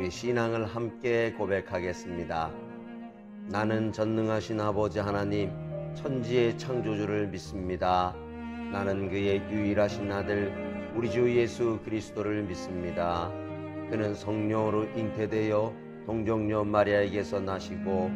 우리 신앙을 함께 고백하겠습니다. 나는 전능하신 아버지 하나님, 천지의 창조주를 믿습니다. 나는 그의 유일하신 아들 우리 주 예수 그리스도를 믿습니다. 그는 성령으로 잉태되어 동정녀 마리아에게서 나시고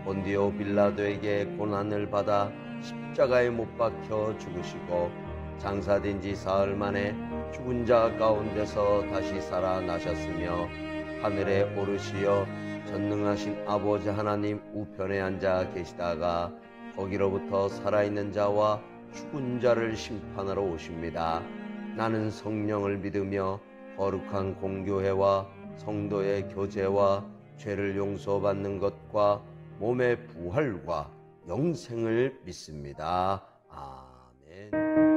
본디오 빌라도에게 고난을 받아 십자가에 못 박혀 죽으시고 장사된 지 사흘 만에 죽은 자 가운데서 다시 살아나셨으며 하늘에 오르시어 전능하신 아버지 하나님 우편에 앉아 계시다가 거기로부터 살아있는 자와 죽은 자를 심판하러 오십니다. 나는 성령을 믿으며 거룩한 공교회와 성도의 교제와 죄를 용서받는 것과 몸의 부활과 영생을 믿습니다. 아멘.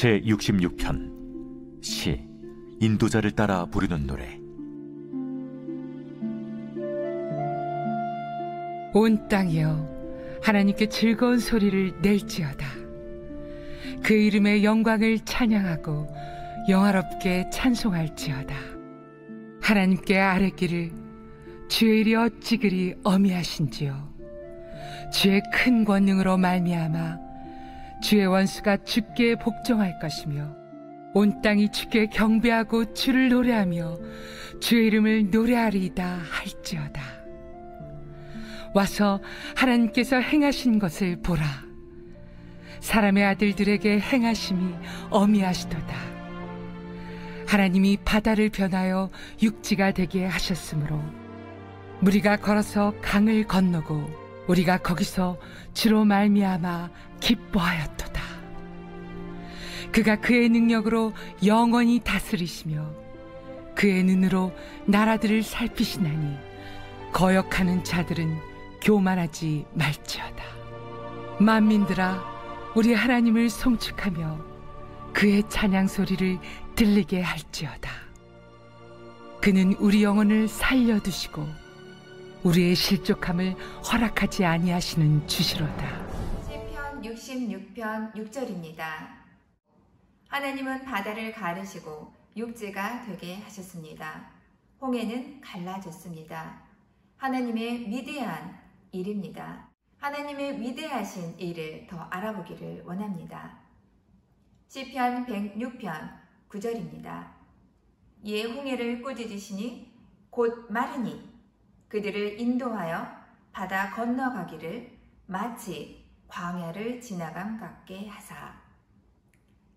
제66편 시 인도자를 따라 부르는 노래. 온 땅이여 하나님께 즐거운 소리를 낼지어다. 그 이름의 영광을 찬양하고 영화롭게 찬송할지어다. 하나님께 아뢰기를 주의 일이 어찌 그리 어미하신지요. 주의 큰 권능으로 말미암아 주의 원수가 주께 복종할 것이며 온 땅이 주께 경배하고 주를 노래하며 주의 이름을 노래하리이다 할지어다. 와서 하나님께서 행하신 것을 보라. 사람의 아들들에게 행하심이 어미하시도다. 하나님이 바다를 변하여 육지가 되게 하셨으므로 무리가 걸어서 강을 건너고 우리가 거기서 주로 말미암아 기뻐하였도다. 그가 그의 능력으로 영원히 다스리시며 그의 눈으로 나라들을 살피시나니 거역하는 자들은 교만하지 말지어다. 만민들아, 우리 하나님을 송축하며 그의 찬양 소리를 들리게 할지어다. 그는 우리 영혼을 살려두시고 우리의 실족함을 허락하지 아니하시는 주시로다. 시편 66편 6절입니다. 하나님은 바다를 가르시고 육지가 되게 하셨습니다. 홍해는 갈라졌습니다. 하나님의 위대한 일입니다. 하나님의 위대하신 일을 더 알아보기를 원합니다. 시편 106편 9절입니다. 이에 홍해를 꾸짖으시니 곧 마르니 그들을 인도하여 바다 건너가기를 마치 광야를 지나감 같게 하사.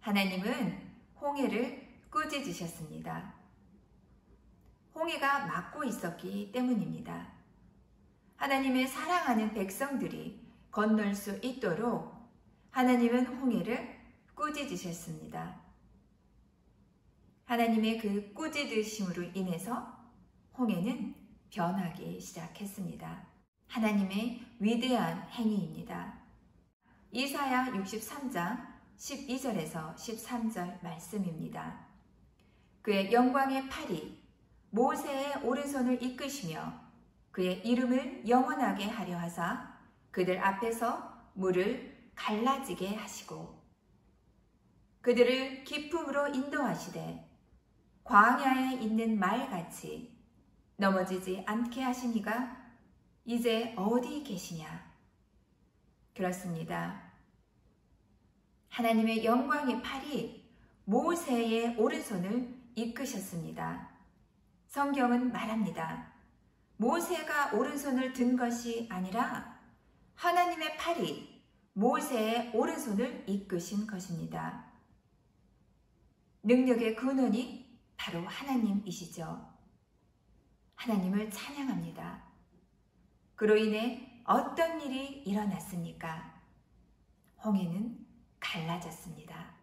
하나님은 홍해를 꾸짖으셨습니다. 홍해가 막고 있었기 때문입니다. 하나님의 사랑하는 백성들이 건널 수 있도록 하나님은 홍해를 꾸짖으셨습니다. 하나님의 그 꾸짖으심으로 인해서 홍해는 변하기 시작했습니다. 하나님의 위대한 행위입니다. 이사야 63장 12절에서 13절 말씀입니다. 그의 영광의 팔이 모세의 오른손을 이끄시며 그의 이름을 영원하게 하려 하사 그들 앞에서 물을 갈라지게 하시고 그들을 기품으로 인도하시되 광야에 있는 말같이 넘어지지 않게 하시니가 이제 어디 계시냐? 그렇습니다. 하나님의 영광의 팔이 모세의 오른손을 이끄셨습니다. 성경은 말합니다. 모세가 오른손을 든 것이 아니라 하나님의 팔이 모세의 오른손을 이끄신 것입니다. 능력의 근원이 바로 하나님이시죠. 하나님을 찬양합니다. 그로 인해 어떤 일이 일어났습니까? 홍해는 갈라졌습니다.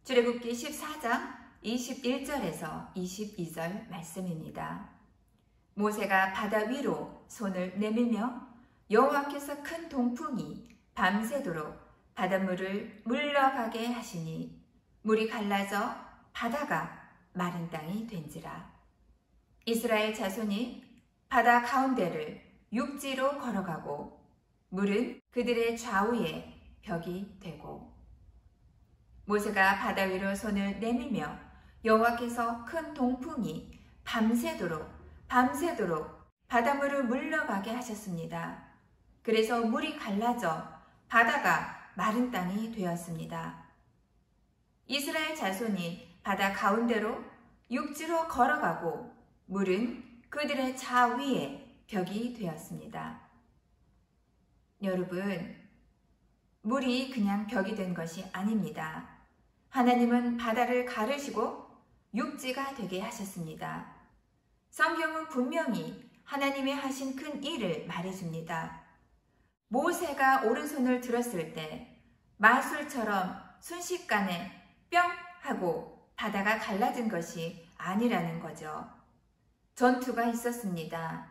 출애굽기 14장 21절에서 22절 말씀입니다. 모세가 바다 위로 손을 내밀며 여호와께서 큰 동풍이 밤새도록 바닷물을 물러가게 하시니 물이 갈라져 바다가 마른 땅이 된지라. 이스라엘 자손이 바다 가운데를 육지로 걸어가고 물은 그들의 좌우에 벽이 되고 모세가 바다 위로 손을 내밀며 여호와께서 큰 동풍이 밤새도록 바닷물을 물러가게 하셨습니다. 그래서 물이 갈라져 바다가 마른 땅이 되었습니다. 이스라엘 자손이 바다 가운데로 육지로 걸어가고 물은 그들의 좌위에 벽이 되었습니다. 여러분, 물이 그냥 벽이 된 것이 아닙니다. 하나님은 바다를 가르시고 육지가 되게 하셨습니다. 성경은 분명히 하나님의 하신 큰 일을 말해줍니다. 모세가 오른손을 들었을 때 마술처럼 순식간에 뿅 하고 바다가 갈라진 것이 아니라는 거죠. 전투가 있었습니다.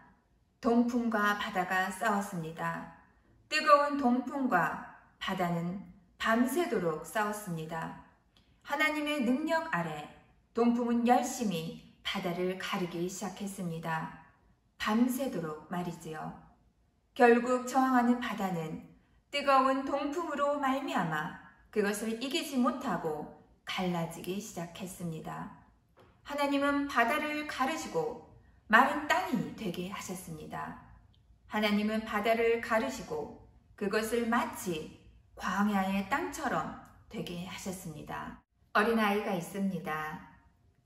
동풍과 바다가 싸웠습니다. 뜨거운 동풍과 바다는 밤새도록 싸웠습니다. 하나님의 능력 아래 동풍은 열심히 바다를 가르기 시작했습니다. 밤새도록 말이지요. 결국 저항하는 바다는 뜨거운 동풍으로 말미암아 그것을 이기지 못하고 갈라지기 시작했습니다. 하나님은 바다를 가르시고 마른 땅이 되게 하셨습니다. 하나님은 바다를 가르시고 그것을 마치 광야의 땅처럼 되게 하셨습니다. 어린아이가 있습니다.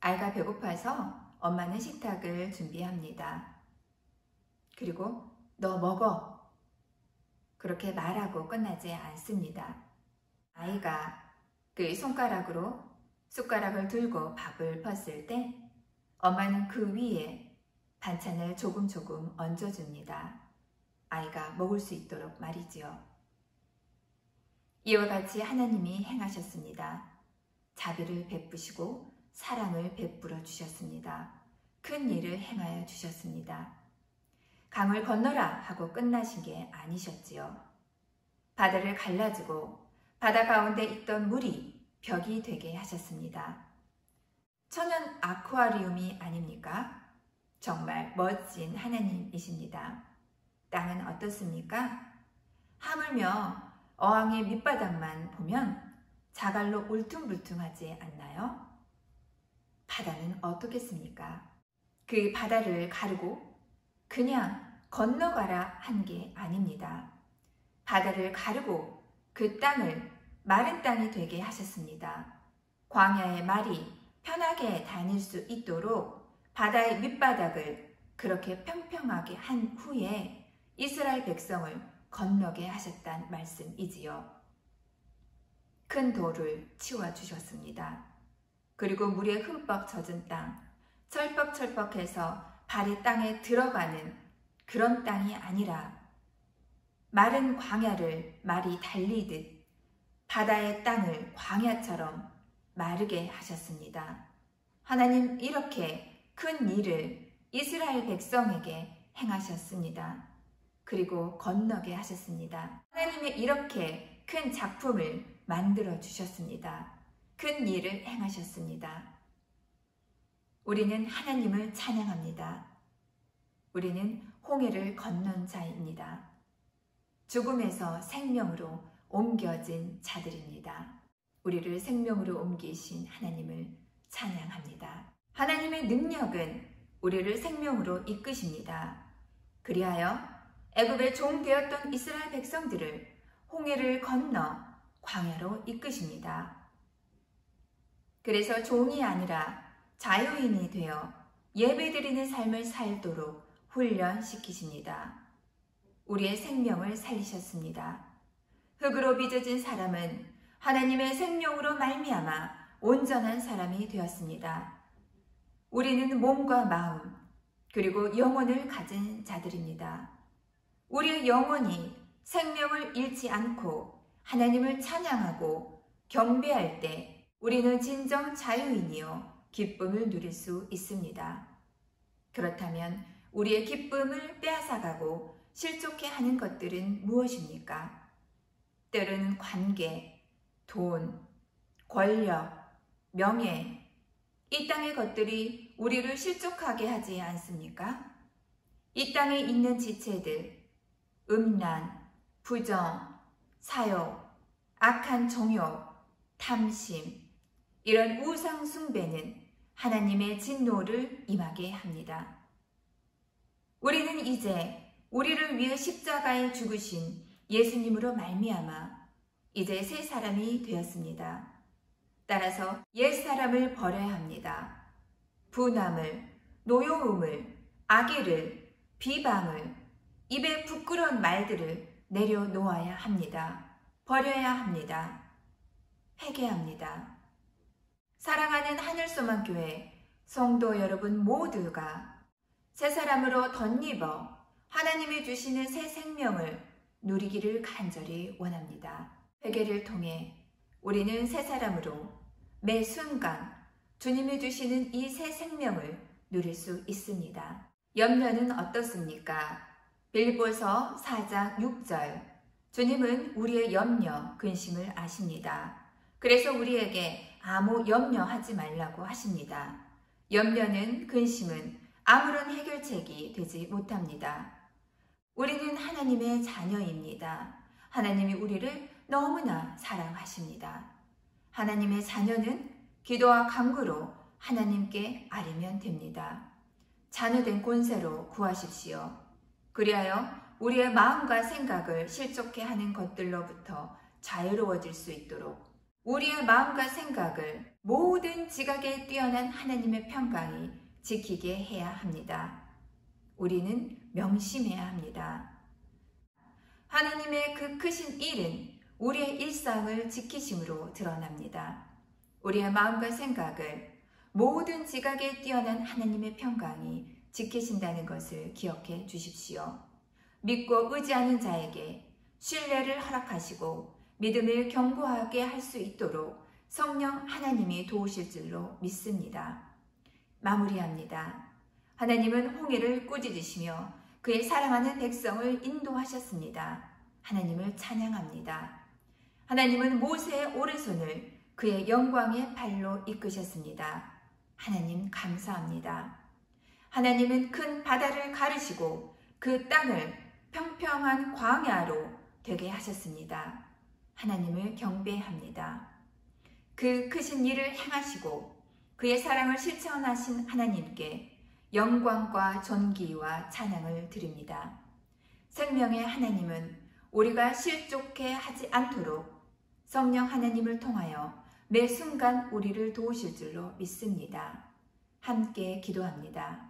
아이가 배고파서 엄마는 식탁을 준비합니다. 그리고 너 먹어. 그렇게 말하고 끝나지 않습니다. 아이가 그 손가락으로 숟가락을 들고 밥을 폈을 때 엄마는 그 위에 반찬을 조금 얹어줍니다. 아이가 먹을 수 있도록 말이지요. 이와 같이 하나님이 행하셨습니다. 자비를 베푸시고 사랑을 베풀어 주셨습니다. 큰 일을 행하여 주셨습니다. 강을 건너라 하고 끝나신 게 아니셨지요. 바다를 갈라주고 바다 가운데 있던 물이 벽이 되게 하셨습니다. 천연 아쿠아리움이 아닙니까? 정말 멋진 하나님이십니다. 땅은 어떻습니까? 하물며 어항의 밑바닥만 보면 자갈로 울퉁불퉁하지 않나요? 바다는 어떻겠습니까? 그 바다를 가르고 그냥 건너가라 한 게 아닙니다. 바다를 가르고 그 땅을 마른 땅이 되게 하셨습니다. 광야의 말이 편하게 다닐 수 있도록 바다의 밑바닥을 그렇게 평평하게 한 후에 이스라엘 백성을 건너게 하셨단 말씀이지요. 큰 돌을 치워주셨습니다. 그리고 물에 흠뻑 젖은 땅, 철퍽철퍽해서 발이 땅에 들어가는 그런 땅이 아니라 마른 광야를 말이 달리듯 바다의 땅을 광야처럼 마르게 하셨습니다. 하나님 이렇게 큰 일을 이스라엘 백성에게 행하셨습니다. 그리고 건너게 하셨습니다. 하나님이 이렇게 큰 작품을 만들어 주셨습니다. 큰 일을 행하셨습니다. 우리는 하나님을 찬양합니다. 우리는 홍해를 건넌 자입니다. 죽음에서 생명으로 옮겨진 자들입니다. 우리를 생명으로 옮기신 하나님을 찬양합니다. 하나님의 능력은 우리를 생명으로 이끄십니다. 그리하여 애굽의 종 되었던 이스라엘 백성들을 홍해를 건너 광야로 이끄십니다. 그래서 종이 아니라 자유인이 되어 예배드리는 삶을 살도록 훈련시키십니다. 우리의 생명을 살리셨습니다. 흙으로 빚어진 사람은 하나님의 생명으로 말미암아 온전한 사람이 되었습니다. 우리는 몸과 마음 그리고 영혼을 가진 자들입니다. 우리의 영혼이 생명을 잃지 않고 하나님을 찬양하고 경배할 때 우리는 진정 자유인이요 기쁨을 누릴 수 있습니다. 그렇다면 우리의 기쁨을 빼앗아가고 실족해 하는 것들은 무엇입니까? 때로는 관계, 돈, 권력, 명예, 이 땅의 것들이 우리를 실족하게 하지 않습니까? 이 땅에 있는 지체들, 음란, 부정, 사욕, 악한 정욕, 탐심, 이런 우상 숭배는 하나님의 진노를 임하게 합니다. 우리는 이제 우리를 위해 십자가에 죽으신 예수님으로 말미암아 이제 새 사람이 되었습니다. 따라서 옛 사람을 버려야 합니다. 분함을, 노여움을, 악의를, 비방을, 입에 부끄러운 말들을 내려놓아야 합니다. 버려야 합니다. 회개합니다. 사랑하는 하늘소망교회 성도 여러분 모두가 새 사람으로 덧입어 하나님이 주시는 새 생명을 누리기를 간절히 원합니다. 회개를 통해 우리는 새 사람으로 매 순간 주님이 주시는 이 새 생명을 누릴 수 있습니다. 염려는 어떻습니까? 빌립보서 4장 6절 주님은 우리의 염려, 근심을 아십니다. 그래서 우리에게 아무 염려하지 말라고 하십니다. 염려는, 근심은 아무런 해결책이 되지 못합니다. 우리는 하나님의 자녀입니다. 하나님이 우리를 너무나 사랑하십니다. 하나님의 자녀는 기도와 간구로 하나님께 아뢰면 됩니다. 자녀된 권세로 구하십시오. 그리하여 우리의 마음과 생각을 실족해 하는 것들로부터 자유로워질 수 있도록 우리의 마음과 생각을 모든 지각에 뛰어난 하나님의 평강이 지키게 해야 합니다. 우리는 명심해야 합니다. 하나님의 그 크신 일은 우리의 일상을 지키심으로 드러납니다. 우리의 마음과 생각을 모든 지각에 뛰어난 하나님의 평강이 지키신다는 것을 기억해 주십시오. 믿고 의지하는 자에게 신뢰를 허락하시고 믿음을 견고하게 할 수 있도록 성령 하나님이 도우실 줄로 믿습니다. 마무리합니다. 하나님은 홍해를 꾸짖으시며 그의 사랑하는 백성을 인도하셨습니다. 하나님을 찬양합니다. 하나님은 모세의 오른손을 그의 영광의 발로 이끄셨습니다. 하나님 감사합니다. 하나님은 큰 바다를 가르시고 그 땅을 평평한 광야로 되게 하셨습니다. 하나님을 경배합니다. 그 크신 일을 행하시고 그의 사랑을 실천하신 하나님께 영광과 존귀와 찬양을 드립니다. 생명의 하나님은 우리가 실족해 하지 않도록 성령 하나님을 통하여 매 순간 우리를 도우실 줄로 믿습니다. 함께 기도합니다.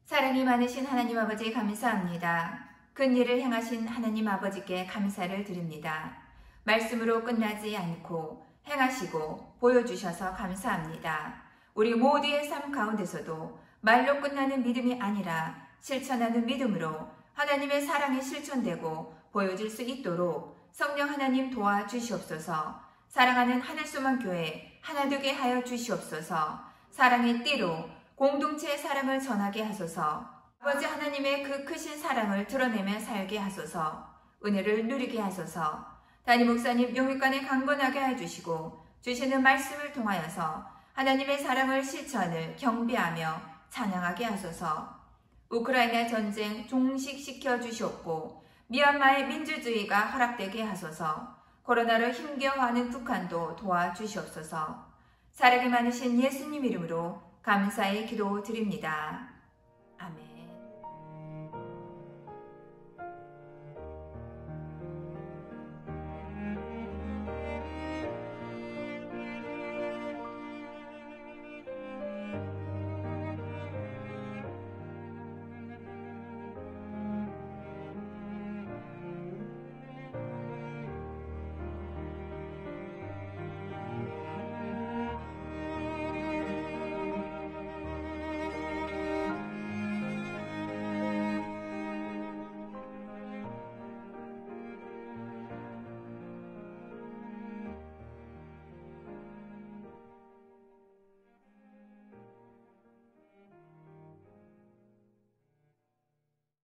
사랑이 많으신 하나님 아버지 감사합니다. 큰 일을 행하신 하나님 아버지께 감사를 드립니다. 말씀으로 끝나지 않고 행하시고 보여주셔서 감사합니다. 우리 모두의 삶 가운데서도 말로 끝나는 믿음이 아니라 실천하는 믿음으로 하나님의 사랑이 실천되고 보여질 수 있도록 성령 하나님 도와주시옵소서. 사랑하는 하늘소망 교회 하나 되게 하여 주시옵소서. 사랑의 띠로 공동체의 사랑을 전하게 하소서. 아버지 하나님의 그 크신 사랑을 드러내며 살게 하소서. 은혜를 누리게 하소서. 담임 목사님 영육간에 강건하게 해주시고 주시는 말씀을 통하여서 하나님의 사랑을 실천을 경배하며 찬양하게 하소서. 우크라이나 전쟁 종식시켜 주시옵고 미얀마의 민주주의가 허락되게 하소서. 코로나로 힘겨워하는 북한도 도와주시옵소서. 사랑이 많으신 예수님 이름으로 감사의 기도 드립니다. 아멘.